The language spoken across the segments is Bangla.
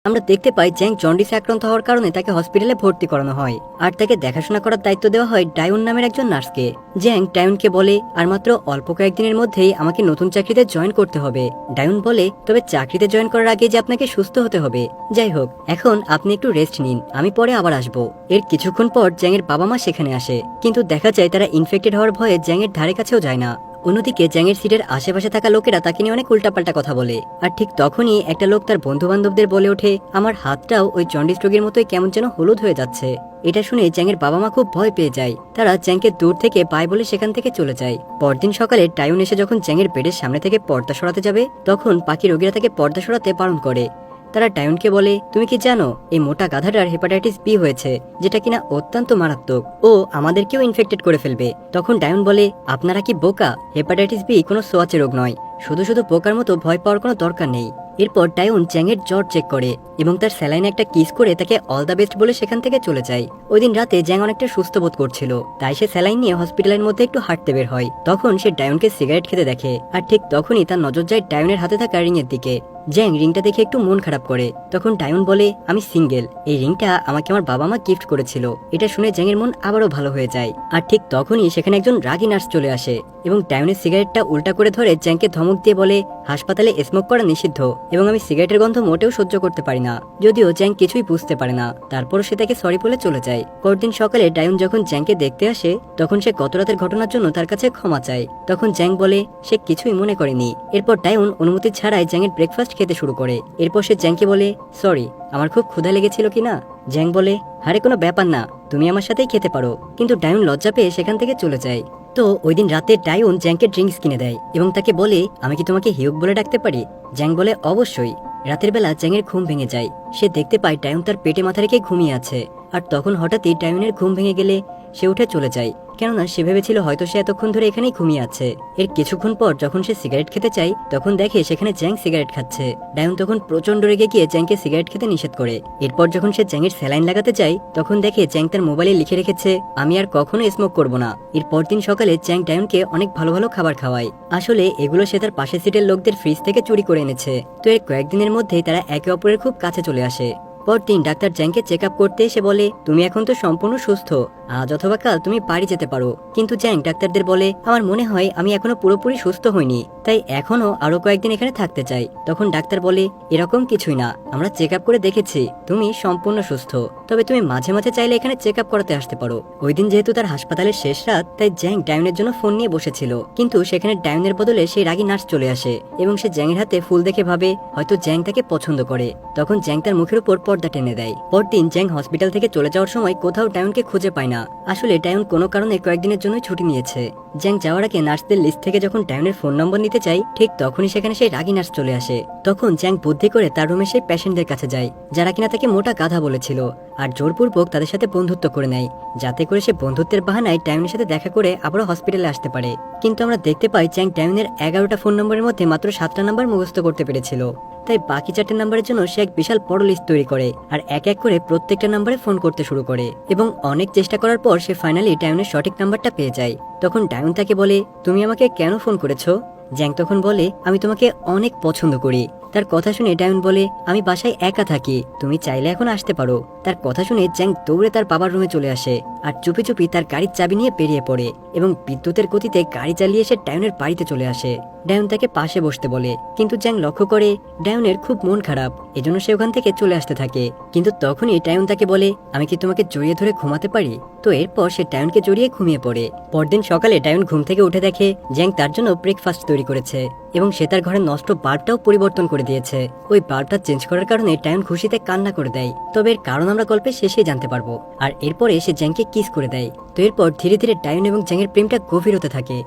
আমরা দেখতে পাই জ্যাং জন্ডিসে আক্রান্ত হওয়ার কারণে তাকে হসপিটালে ভর্তি করানো হয় আর তাকে দেখাশোনা করার দায়িত্ব দেওয়া হয় ডায়ন নামের একজন নার্সকে। জ্যাং ডায়নকে বলে আর মাত্র অল্প কয়েকদিনের মধ্যেই আমাকে নতুন চাকরিতে জয়েন করতে হবে। ডায়ন বলে তবে চাকরিতে জয়েন করার আগে যে আপনাকে সুস্থ হতে হবে। যাই হোক, এখন আপনি একটু রেস্ট নিন, আমি পরে আবার আসবো। এর কিছুক্ষণ পর জ্যাং এর বাবা মা সেখানে আসে, কিন্তু দেখা যায় তারা ইনফেক্টেড হওয়ার ভয়ে জ্যাং এর ধারে কাছেও যায় না। অন্যদিকে জ্যাং এর সিটের আশেপাশে থাকা লোকেরা তাকে নিয়ে অনেক উল্টাপাল্টা কথা বলে। আর ঠিক তখনই একটা লোক তার বন্ধু বান্ধবদের বলে ওঠে, আমার হাতটাও ওই জন্ডিস রোগীর মতোই কেমন যেন হলুদ হয়ে যাচ্ছে। এটা শুনে জ্যাং এর বাবা মা খুব ভয় পেয়ে যায়। তারা জ্যাংকে দূর থেকে বাই বলে সেখান থেকে চলে যায়। পরদিন সকালে ডায়ন এসে যখন জ্যাং এর বেডের সামনে থেকে পর্দা সরাতে যাবে, তখন বাকি রোগীরা তাকে পর্দা সরাতে বারণ করে। তারা ডায়নকে বলে, তুমি কি জানো এই মোটা গাধাটার হেপাটাইটিস বি হয়েছে, যেটা কিনা অত্যন্ত মারাত্মক, ও আমাদেরকেও ইনফেক্টেড করে ফেলবে। তখন ডায়ন বলে, আপনারা কি বোকা? হেপাটাইটিস বি কোনো সোয়াচে রোগ নয়, শুধু শুধু বোকার মতো ভয় পাওয়ার কোনো দরকার নেই। এরপর ডায়ন জ্যাং এর জ্বর চেক করে এবং তার স্যালাইনে একটা কিস করে তাকে অল দ্য বেস্ট বলে সেখান থেকে চলে যায়। ওই দিন রাতে জ্যাং অনেকটা সুস্থ বোধ করছিল, তাই সে স্যালাইন নিয়ে হসপিটালের মধ্যে একটু হাঁটতে বের হয়। তখন সে ডায়নকে সিগারেট খেতে দেখে, আর ঠিক তখনই তার নজর যায় ডায়নের হাতে থাকা রিং এর দিকে। জ্যাং রিংটা দেখে একটু মন খারাপ করে। তখন ডায়ন বলে, আমি সিঙ্গেল, এই রিংটা আমাকে আমার বাবা মা গিফট করেছিল। এটা শুনে জ্যাং এর মন আবারও ভালো হয়ে যায়। আর ঠিক তখনই সেখানে একজন রাগী নার্স চলে আসে এবং ডায়নের সিগারেটটা উল্টা করে ধরে জ্যাংকে ধমক দিয়ে বলে, হাসপাতালে স্মোক করা নিষিদ্ধ এবং আমি সিগারেটের গন্ধ মোটেও সহ্য করতে পারি না। যদিও জ্যাং কিছুই বুঝতে পারে না, তারপরও সে তাকে সরি বলে চলে যায়। পরদিন সকালে ডায়ন যখন জ্যাংকে দেখতে আসে, তখন সে গত রাতের ঘটনার জন্য তার কাছে ক্ষমা চায়। তখন জ্যাং বলে সে কিছুই মনে করেনি। এরপর ডায়ন অনুমতি ছাড়াই জ্যাং এর ব্রেকফাস্ট খেতে শুরু করে। এরপর সে জ্যাংকে বলে, সরি, আমার খুব ক্ষুধা লেগেছিল কিনা। জ্যাং বলে, আরে কোনো ব্যাপার না, তুমি আমার সাথেই খেতে পারো। কিন্তু ডায়ন লজ্জা পেয়ে সেখান থেকে চলে যায়। তো ওই দিন রাতে ডায়ন জ্যাংকে ড্রিঙ্কস কিনে দেয় এবং তাকে বলে, আমি কি তোমাকে হিউক বলে ডাকতে পারি? জ্যাং বলে, অবশ্যই। রাতের বেলা জ্যাংয়ের ঘুম ভেঙে যায়। সে দেখতে পায় ডায়ন তার পেটে মাথা রেখে ঘুমিয়ে আছে। আর তখন হঠাৎই ডায়নের ঘুম ভেঙে গেলে সে উঠে চলে যায়, কেননা সে ভেবেছিল হয়তো সে এতক্ষণ ধরে এখানেই ঘুমিয়ে আছে। এর কিছুক্ষণ পর যখন সে সিগারেট খেতে চায়, তখন দেখে সেখানে জ্যাং সিগারেট খাচ্ছে। ডায়ন তখন প্রচন্ড রেগে গিয়ে জ্যাংকে সিগারেট খেতে নিষেধ করে। এরপর যখন সে জ্যাংয়ের স্যালাইন লাগাতে যায়, তখন দেখে জ্যাং তার মোবাইলে লিখে রেখেছে, আমি আর কখনো স্মোক করব না। এর পরদিন সকালে জ্যাং ডায়নকে অনেক ভালো ভালো খাবার খাওয়ায়। আসলে এগুলো সে তার পাশের সিটের লোকদের ফ্রিজ থেকে চুরি করে এনেছে। তো এর কয়েকদিনের মধ্যেই তারা একে অপরের খুব কাছে চলে আসে। পরদিন ডাক্তার জ্যাংকে চেক আপ করতে এসে বলে, তুমি এখন তো সম্পূর্ণ সুস্থ, আজ অথবা কাল তুমি বাড়ি যেতে পারো। কিন্তু জ্যাং ডাক্তারদের বলে, আমার মনে হয় আমি এখনো পুরোপুরি সুস্থ হইনি, তাই এখনো আরো কয়েকদিন এখানে থাকতে চাই। তখন ডাক্তার বলে, এরকম কিছুই না, আমরা চেক আপ করে দেখেছি তুমি সম্পূর্ণ সুস্থ, তবে তুমি মাঝে মাঝে চাইলে এখানে চেক আপ করাতে আসতে পারো। ওই দিন যেহেতু তার হাসপাতালের শেষ রাত, তাই জ্যাং ডায়নের জন্য ফোন নিয়ে বসেছিল, কিন্তু সেখানে ডায়নের বদলে সেই রাগী নার্স চলে আসে এবং সে জ্যাংয়ের হাতে ফুল দেখে ভাবে হয়তো জ্যাং তাকে পছন্দ করে। তখন জ্যাং তার মুখের উপর পর্দা টেনে দেয়। পরদিন জ্যাং হসপিটাল থেকে চলে যাওয়ার সময় কোথাও ডায়নকে খুঁজে পায় না। আসলে ডায়ন কোনো কারণে কয়েকদিনের জন্য ছুটি নিয়েছে। জ্যাং যাওয়ার আগে নার্সদের লিস্ট থেকে যখন ডায়নের ফোন নম্বর নিতে চাই, ঠিক তখনই সেখানে সেই রাগী নার্স চলে আসে। তখন জ্যাং বুদ্ধি করে তার রুমে সেই পেশেন্টদের কাছে যায়, যারা কিনা তাকে মোটা গাধা বলেছিল, আর জোরপূর্বক তাদের সাথে বন্ধুত্ব করে নেয়, যাতে করে সে বন্ধুত্বের বাহানায় ডায়নের সাথে দেখা করে আবারও হসপিটালে আসতে পারে। কিন্তু আমরা দেখতে পাই জ্যাং ডায়নের 11টা ফোন নম্বরের মধ্যে মাত্র 7টা নাম্বার মুখস্থ করতে পেরেছিল। তাই বাকি 4টে নাম্বারের জন্য সে এক বিশাল বড় লিস্ট তৈরি করে আর এক এক করে প্রত্যেকটা নাম্বারে ফোন করতে শুরু করে এবং অনেক চেষ্টা করার পর সে ফাইনালি ডায়নের সঠিক নাম্বারটা পেয়ে যায়। তখন ডায়ন তাকে বলে, তুমি আমাকে কেন ফোন করেছো? জ্যাং তখন বলে, আমি তোমাকে অনেক পছন্দ করি। তার কথা শুনে ডায়ন বলে, আমি বাসায় একা থাকি, তুমি চাইলে এখন আসতে পারো। তার কথা শুনে জ্যাং দৌড়ে তার বাবার রুমে চলে আসে আর চুপি চুপি তার গাড়ির চাবি নিয়ে বেরিয়ে পড়ে এবং বিদ্যুতের গতিতে গাড়ি চালিয়ে এসে ডায়নের বাড়িতে চলে আসে। ডায়ন তাকে পাশে বসতে বলে, কিন্তু জ্যাং লক্ষ্য করে ডায়নের খুব মন খারাপ, এজন্য সে ওখান থেকে চলে আসতে থাকে। কিন্তু তখনই ডায়ন তাকে বলে, আমি কি তোমাকে জড়িয়ে ধরে ঘুমাতে পারি? তো এরপর সে ডায়নকে জড়িয়ে ঘুমিয়ে পড়ে। পরদিন সকালে ডায়ন ঘুম থেকে উঠে দেখে জ্যাং তার জন্য ব্রেকফাস্ট তৈরি করেছে এবং সে তার ঘরের নষ্ট বাল্বটাও পরিবর্তন করে দিয়েছে। ওই বাল্বটা চেঞ্জ করার কারণে ডায়ন খুশিতে কান্না করে দেয়। তবে এর কারণ আমরা গল্পের শেষে জানতে পারবো। আর এরপরে সে জ্যাংকে কিস করে দেয়। তো এরপর ধীরে ধীরে ডায়ন এবং জ্যাংয়ের প্রেমটা গভীর হতে থাকে।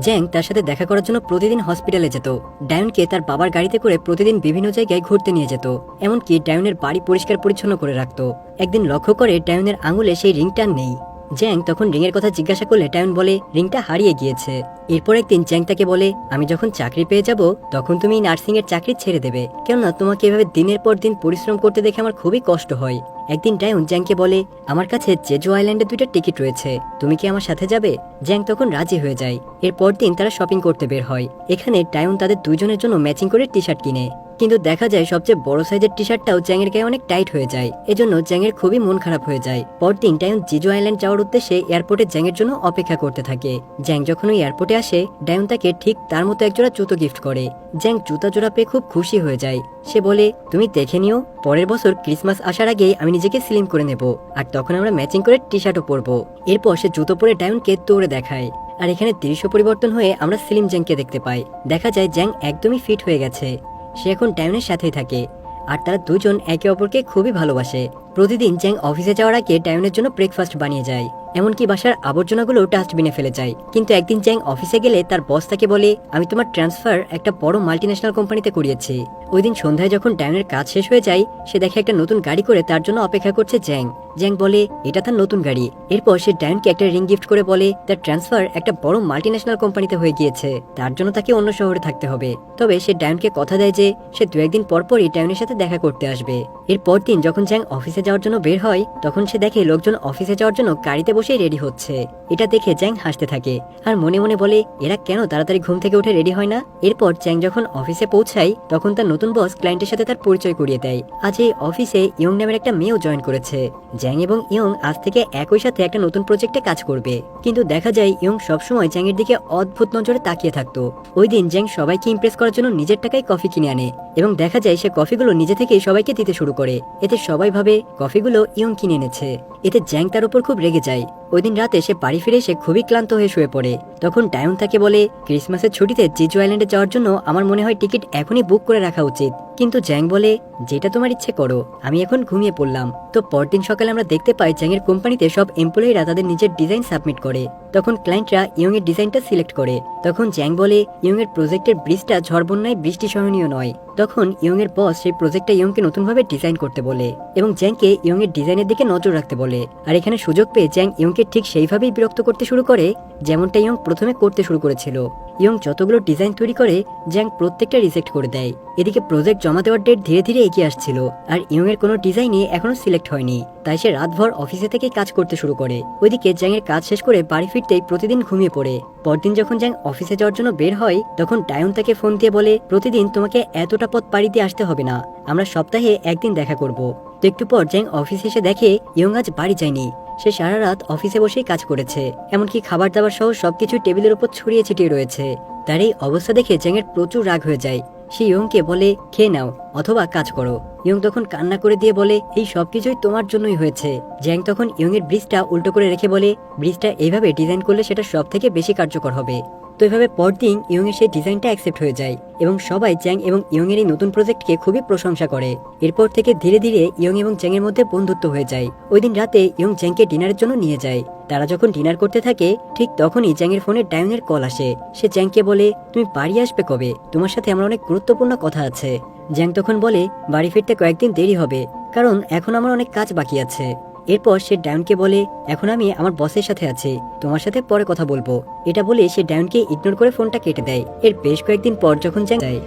জ্যাং তার সাথে দেখা করার জন্য প্রতিদিন হসপিটালে যেত। ডায়নকে তার বাবার গাড়িতে করে প্রতিদিন বিভিন্ন জায়গায় ঘুরতে নিয়ে যেত, এমনকি ডায়নের বাড়ি পরিষ্কার পরিচ্ছন্ন করে রাখতো। একদিন লক্ষ্য করে ডায়নের আঙুলে সেই রিংটা নেই। জ্যাং তখন রিংয়ের কথা জিজ্ঞাসা করলে ডায়ন বলে, রিংটা হারিয়ে গিয়েছে। এরপর একদিন জ্যাং তাকে বলে, আমি যখন চাকরি পেয়ে যাব তখন তুমি নার্সিং এর চাকরি ছেড়ে দেবে, কেননা তোমাকে এভাবে দিনের পর দিন পরিশ্রম করতে দেখে আমার খুবই কষ্ট হয়। একদিন ডায়ন জ্যাংকে বলে, আমার কাছে জেজু আইল্যান্ডে 2টা টিকিট রয়েছে, তুমি কি আমার সাথে যাবে? জ্যাং তখন রাজি হয়ে যায়। এরপর দিন তারা শপিং করতে বের হয়। এখানে ডায়ন তাদের দুইজনের জন্য ম্যাচিং করে টি শার্ট কিনে। কিন্তু দেখা যায় সবচেয়ে বড় সাইজের টি শার্টটাও জ্যাং এর গায়ে অনেক টাইট হয়ে যায়। এজন্য জ্যাং এর খুবই মন খারাপ হয়ে যায়। পরদিন ডায়ন জিজু আইল্যান্ড যাওয়ার উদ্দেশ্যে এয়ারপোর্টে জ্যাং এর জন্য অপেক্ষা করতে থাকে। জ্যাং যখন ওই এয়ারপোর্টে আসে, ডায়ন তাকে ঠিক তার মতো একজোড়া জুতো গিফট করে। জ্যাং জুতা জোড়া পেয়ে খুব খুশি হয়ে যায়। সে বলে, তুমি দেখে নিও, পরের বছর ক্রিসমাস আসার আগে আমি নিজেকে স্লিম করে নেব, আর তখন আমরা ম্যাচিং করে টি শার্টও পরবো। এরপর সে জুতো পরে ডায়নকে দৌড়ে দেখায়। আর এখানে দৃশ্য পরিবর্তন হয়ে আমরা স্লিম জ্যাংকে দেখতে পাই। দেখা যায় জ্যাং একদমই ফিট হয়ে গেছে। সে এখন ডায়নের সাথেই থাকে, আর তারা দুজন একে অপরকে খুবই ভালোবাসে। প্রতিদিন জ্যাং অফিসে যাওয়ার আগে ডায়নের জন্য ব্রেকফাস্ট বানিয়ে যায়, এমনকি বাসার আবর্জনাগুলো ডাস্টবিনে ফেলে যায়। কিন্তু একদিন জ্যাং অফিসে গেলে তার বস তাকে বলে, আমি তোমার ট্রান্সফার একটা বড় মাল্টিন্যাশনাল কোম্পানিতে করিয়েছি। ওই দিন সন্ধ্যায় যখন ডায়নের কাজ শেষ হয়ে যায়, সে দেখে একটা নতুন গাড়ি করে তার জন্য অপেক্ষা করছে জ্যাং। জ্যাং বলে এটা তার নতুন গাড়ি। এরপর সে ডায়নকে একটা রিং গিফট করে বলে তার ট্রান্সফার একটা বড় মাল্টিন্যাশনাল কোম্পানিতে হয়ে গিয়েছে, তার জন্য তাকে অন্য শহরে থাকতে হবে। তবে সে ডায়নকে কথা দেয় যে সে 2-1 দিন পরপরই ডায়নের সাথে দেখা করতে আসবে। এরপর দিন যখন জ্যাং অফিসে যাওয়ার জন্য বের হয়, তখন সে দেখে লোকজন অফিসে যাওয়ার জন্য গাড়িতে বসেই রেডি হচ্ছে। এটা দেখে জ্যাং হাসতে থাকে আর মনে মনে বলে এরা কেন তাড়াতাড়ি ঘুম থেকে উঠে রেডি হয় না। এরপর জ্যাং যখন অফিসে পৌঁছায়, তখন তার নতুন বস ক্লায়েন্টের সাথে তার পরিচয় করিয়ে দেয়। আজ এই অফিসে ইয়ং নামের একটা মেয়েও জয়েন করেছে। জ্যাং এবং ইয়ং আজ থেকে একই সাথে একটা নতুন প্রজেক্টে কাজ করবে। কিন্তু দেখা যায় ইয়ং সবসময় জ্যাং এর দিকে অদ্ভুত নজরে তাকিয়ে থাকতো। ওই দিন জ্যাং সবাইকে ইমপ্রেস করার জন্য নিজের টাকায় কফি কিনে আনে, এবং দেখা যায় সে কফিগুলো নিজে থেকেই সবাইকে দিতে শুরু করে। এতে সবাই ভাবে কফিগুলো ইয়ং কিনে এনেছে। এতে জ্যাং তার উপর খুব রেগে যায়। ওই দিন রাতে সে বাড়ি ফিরে এসে খুবই ক্লান্ত হয়ে শুয়ে পড়ে। তখন ডায়ন তাকে বলে, ক্রিসমাসের ছুটিতে জিজু আইল্যান্ডে যাওয়ার জন্য আমার মনে হয় টিকিট এখনই বুক করে রাখা উচিত। কিন্তু জ্যাং বলে, যেটা তোমার ইচ্ছে করো, আমি এখন ঘুমিয়ে পড়লাম। তো পরদিন সকালে আমরা দেখতে পাই জ্যাং এর কোম্পানিতে সব এমপ্লয়িরা তাদের নিজের ডিজাইন সাবমিট করে। তখন ক্লায়েন্টরা ইয়ং এর ডিজাইনটা সিলেক্ট করে। তখন জ্যাং বলে ইয়ং এর প্রজেক্টের ব্রিজটা ঝড় বন্যায় বৃষ্টি সহনীয় নয়। তখন ইয়ং এর বস সেই প্রজেক্টটা ইয়ংকে নতুনভাবে ডিজাইন করতে বলে, এবং জ্যাংকে ইয়ং এর ডিজাইনের দিকে নজর রাখতে বলে। আর এখানে সুযোগ পেয়ে জ্যাং ইয়ংকে ঠিক সেইভাবেই বিরক্ত করতে শুরু করে যেমনটা ইয়ং প্রথমে করতে শুরু করেছিল। ইয়ং যতগুলো ডিজাইন তৈরি করে, জ্যাং প্রত্যেকটা রিজেক্ট করে দেয়। এদিকে প্রজেক্ট জমা দেওয়ার ডেট ধীরে ধীরে এগিয়ে আসছিল, আর ইয়ং এর কোনো ডিজাইনই এখনো সিলেক্ট হয়নি। তাই সে রাতভর অফিসে থেকে কাজ করতে শুরু করে। ওইদিকে জ্যাং এর কাজ শেষ করে বাড়ি ফিরতেই প্রতিদিন ঘুমিয়ে পড়ে। পরদিন যখন জ্যাং অফিসে যাওয়ার জন্য বের হয়, তখন ডায়ন তাকে ফোন দিয়ে বলে, প্রতিদিন তোমাকে এতটা পথ পাড়ি দিয়ে আসতে হবে না, আমরা সপ্তাহে একদিন দেখা করব। তো একটু পর জ্যাং অফিসে এসে দেখে ইয়ং আজ বাড়ি যায়নি। সে সারা রাত অফিসে বসেই কাজ করেছে, এমনকি খাবার দাবার সহ সবকিছু টেবিলের উপর ছড়িয়ে ছিটিয়ে রয়েছে। তার এই অবস্থা দেখে জ্যাং এর প্রচুর রাগ হয়ে যায়। সে ইয়ংকে বলে, খেয়ে নাও অথবা কাজ করো। ইয়ং তখন কান্না করে দিয়ে বলে, এই সবকিছুই তোমার জন্যই হয়েছে। জ্যাং তখন ইয়ং এর ব্রিজটা উল্টো করে রেখে বলে, ব্রিজটা এইভাবে ডিজাইন করলে সেটা সব থেকে বেশি কার্যকর হবে। তো এভাবে পরদিন ইয়ং এর সেই ডিজাইনটা অ্যাকসেপ্ট হয়ে যায়, এবং সবাই জ্যাং এবং ইয়ং এর এই নতুন প্রজেক্টকে খুবই প্রশংসা করে। এরপর থেকে ধীরে ধীরে ইয়ং এবং জ্যাং এর মধ্যে বন্ধুত্ব হয়ে যায়। ওই দিন রাতে ইয়ং জ্যাংকে ডিনারের জন্য নিয়ে যায়। তারা যখন ডিনার করতে থাকে, ঠিক তখনই জ্যাং এর ফোনে ডায়নের কল আসে। সে জ্যাংকে বলে, তুমি বাড়ি আসবে কবে? তোমার সাথে আমার অনেক গুরুত্বপূর্ণ কথা আছে। জ্যাং তখন বলে, বাড়ি ফিরতে কয়েকদিন দেরি হবে, কারণ এখন আমার অনেক কাজ বাকি আছে। এরপর সে ডায়নকে বলে, এখন আমি আমার বসের সাথে আছি, তোমার সাথে পরে কথা বলবো। এটা বলে সে ডায়নকে ইগনোর করে ফোনটা কেটে দেয়। এর বেশ কয়েকদিন পর যখন জ্যাং যায়,